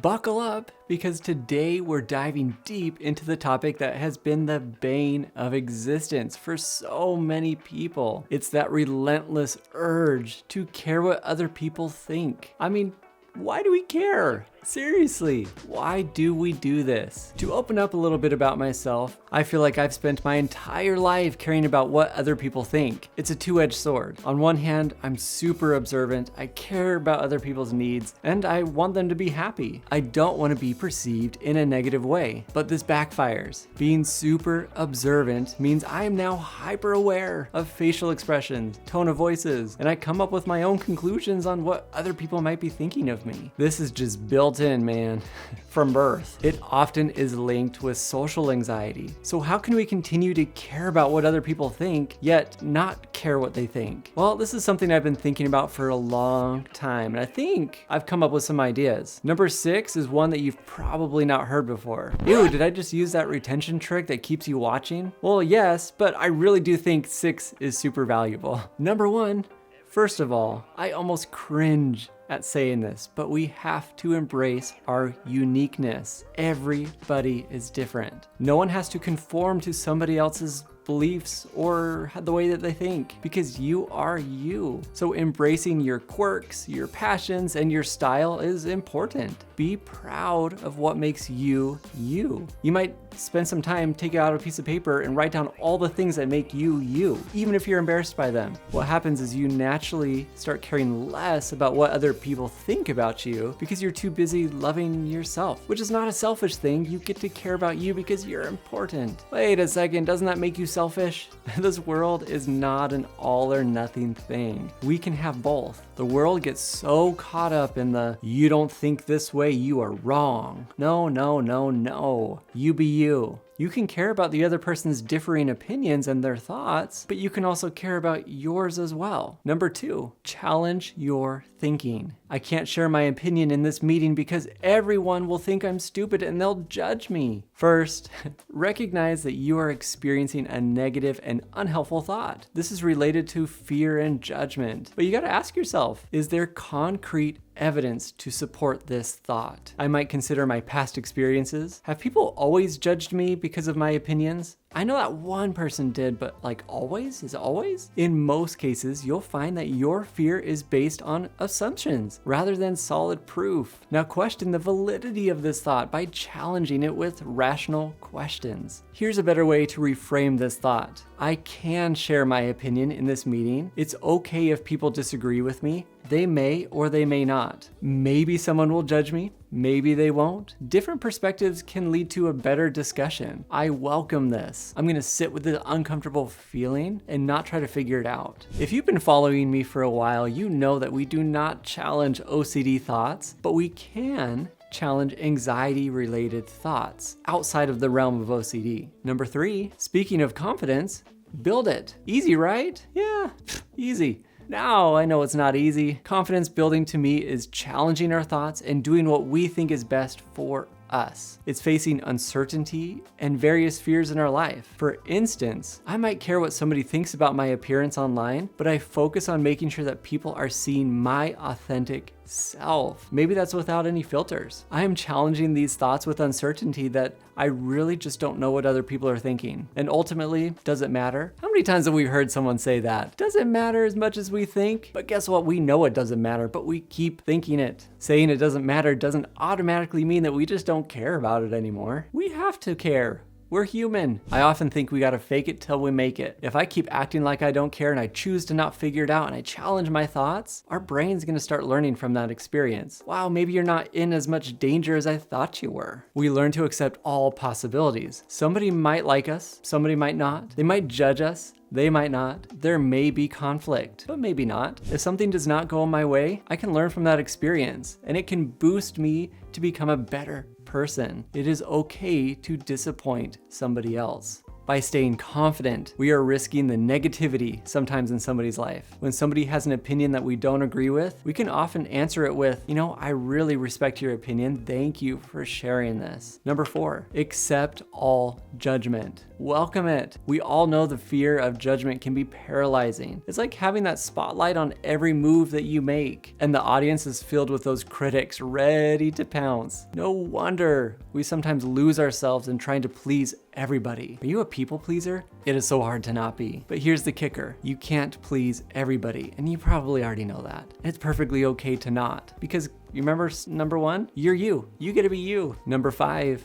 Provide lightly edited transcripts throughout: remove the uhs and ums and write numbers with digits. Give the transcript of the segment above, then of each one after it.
Buckle up, because today we're diving deep into the topic that has been the bane of existence for so many people. It's that relentless urge to care what other people think. I mean, why do we care? Seriously, why do we do this? To open up a little bit about myself, I feel like I've spent my entire life caring about what other people think. It's a two-edged sword. On one hand, I'm super observant, I care about other people's needs, and I want them to be happy. I don't want to be perceived in a negative way, but this backfires. Being super observant means I am now hyper aware of facial expressions, tone of voices, and I come up with my own conclusions on what other people might be thinking of me. This is just built in, man, from birth. It often is linked with social anxiety. So how can we continue to care about what other people think, yet not care what they think? Well, this is something I've been thinking about for a long time, and I think I've come up with some ideas. Number 6 is one that you've probably not heard before. Ew, did I just use that retention trick that keeps you watching? Well, yes, but I really do think 6 is super valuable. Number 1, first of all, I almost cringe at saying this, but we have to embrace our uniqueness. Everybody is different. No one has to conform to somebody else's beliefs or the way that they think, because you are you. So embracing your quirks, your passions, and your style is important. Be proud of what makes you you. You might spend some time, take out a piece of paper and write down all the things that make you you, even if you're embarrassed by them. What happens is you naturally start caring less about what other people think about you because you're too busy loving yourself, which is not a selfish thing. You get to care about you because you're important. Wait a second, doesn't that make you selfish? This world is not an all or nothing thing. We can have both. The world gets so caught up in the "you don't think this way, you are wrong." No, no, no, no. You be you. You can care about the other person's differing opinions and their thoughts, but you can also care about yours as well. Number 2, challenge your thinking. I can't share my opinion in this meeting because everyone will think I'm stupid and they'll judge me. First, recognize that you are experiencing a negative and unhelpful thought. This is related to fear and judgment. But you gotta ask yourself, is there concrete evidence to support this thought? I might consider my past experiences. Have people always judged me because of my opinions? I know that one person did, but like always? Is it always? In most cases, you'll find that your fear is based on assumptions rather than solid proof. Now question the validity of this thought by challenging it with rational questions. Here's a better way to reframe this thought. I can share my opinion in this meeting. It's okay if people disagree with me. They may or they may not. Maybe someone will judge me. Maybe they won't. Different perspectives can lead to a better discussion. I welcome this. I'm gonna sit with the uncomfortable feeling and not try to figure it out. If you've been following me for a while, you know that we do not challenge OCD thoughts, but we can challenge anxiety-related thoughts outside of the realm of OCD. Number 3, speaking of confidence, build it. Easy, right? Yeah, easy. Now I know it's not easy. Confidence building to me is challenging our thoughts and doing what we think is best for us. It's facing uncertainty and various fears in our life. For instance, I might care what somebody thinks about my appearance online, but I focus on making sure that people are seeing my authentic self. Maybe that's without any filters. I am challenging these thoughts with uncertainty that I really just don't know what other people are thinking. And ultimately, does it matter? How many times have we heard someone say that? Does it matter as much as we think? But guess what? We know it doesn't matter, but we keep thinking it. Saying it doesn't matter doesn't automatically mean that we just don't care about it anymore. We have to care. We're human. I often think we gotta fake it till we make it. If I keep acting like I don't care and I choose to not figure it out and I challenge my thoughts, our brain's gonna start learning from that experience. Wow, maybe you're not in as much danger as I thought you were. We learn to accept all possibilities. Somebody might like us, somebody might not. They might judge us, they might not. There may be conflict, but maybe not. If something does not go my way, I can learn from that experience and it can boost me to become a better person. It is okay to disappoint somebody else. By staying confident, we are risking the negativity sometimes in somebody's life. When somebody has an opinion that we don't agree with, we can often answer it with, I really respect your opinion. Thank you for sharing this. Number 4, accept all judgment. Welcome it. We all know the fear of judgment can be paralyzing. It's like having that spotlight on every move that you make, and the audience is filled with those critics ready to pounce. No wonder we sometimes lose ourselves in trying to please everybody. Are you a people pleaser? It is so hard to not be. But here's the kicker. You can't please everybody, and you probably already know that. It's perfectly okay to not, because you remember number 1? You're you. You get to be you. Number 5,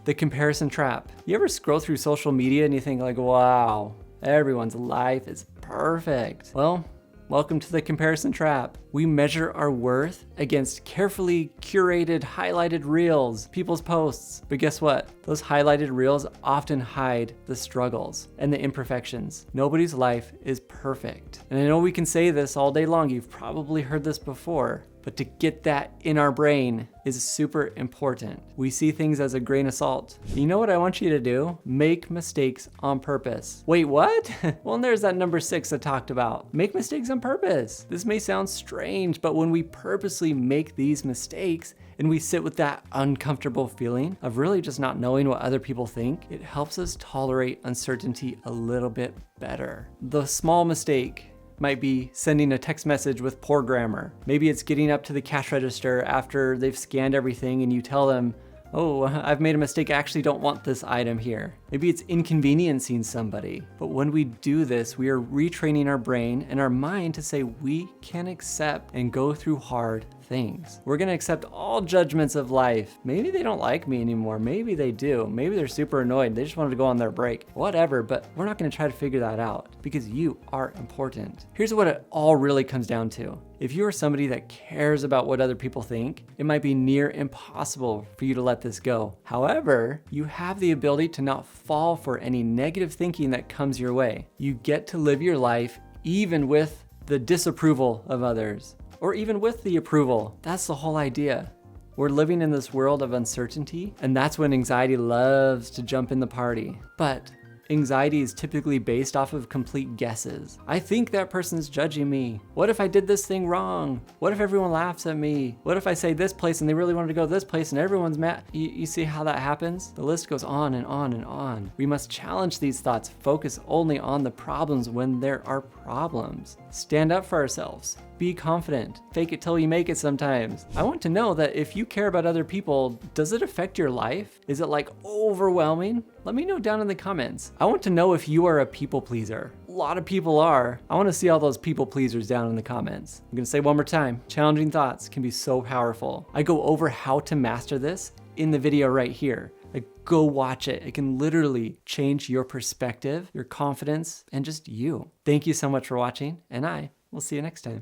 the comparison trap. You ever scroll through social media and you think like, wow, everyone's life is perfect? Well, welcome to the comparison trap. We measure our worth against carefully curated, highlighted reels, people's posts. But guess what? Those highlighted reels often hide the struggles and the imperfections. Nobody's life is perfect. And I know we can say this all day long. You've probably heard this before. But to get that in our brain is super important. We see things as a grain of salt. You know what I want you to do? Make mistakes on purpose. Wait, what? Well, there's that number 6 I talked about. Make mistakes on purpose. This may sound strange, but when we purposely make these mistakes and we sit with that uncomfortable feeling of really just not knowing what other people think, it helps us tolerate uncertainty a little bit better. The small mistake might be sending a text message with poor grammar. Maybe it's getting up to the cash register after they've scanned everything and you tell them, oh, I've made a mistake, I actually don't want this item here. Maybe it's inconveniencing somebody. But when we do this, we are retraining our brain and our mind to say we can accept and go through hard things. We're gonna accept all judgments of life. Maybe they don't like me anymore. Maybe they do. Maybe they're super annoyed. They just wanted to go on their break. Whatever, but we're not gonna try to figure that out because you are important. Here's what it all really comes down to. If you are somebody that cares about what other people think, it might be near impossible for you to let this go. However, you have the ability to not fall for any negative thinking that comes your way. You get to live your life even with the disapproval of others, or even with the approval. That's the whole idea. We're living in this world of uncertainty, and that's when anxiety loves to jump in the party. But anxiety is typically based off of complete guesses. I think that person's judging me. What if I did this thing wrong? What if everyone laughs at me? What if I say this place and they really wanted to go to this place and everyone's mad? You see how that happens? The list goes on and on and on. We must challenge these thoughts, focus only on the problems when there are problems. Stand up for ourselves. Be confident. Fake it till you make it sometimes. I want to know that if you care about other people, does it affect your life? Is it like overwhelming? Let me know down in the comments. I want to know if you are a people pleaser. A lot of people are. I want to see all those people pleasers down in the comments. I'm gonna say one more time, challenging thoughts can be so powerful. I go over how to master this in the video right here. Like, go watch it. It can literally change your perspective, your confidence, and just you. Thank you so much for watching, and I will see you next time.